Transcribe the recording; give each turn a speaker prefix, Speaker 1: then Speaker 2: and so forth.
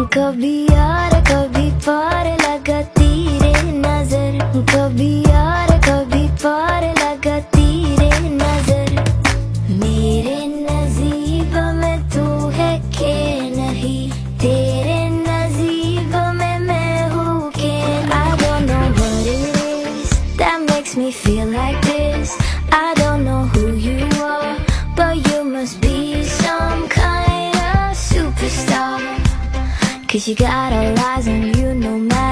Speaker 1: कभी यार कभी पार लगाती रे नजर, कभी यार कभी पार लगाती रे नजर। मेरे नसीब में तू है के नहीं, तेरे नसीब में मैं हूँ के। I don't know what it is that makes me feel like this. I don't know who you are, but you must be some kind of superstar. 'Cause you got all eyes on you no matter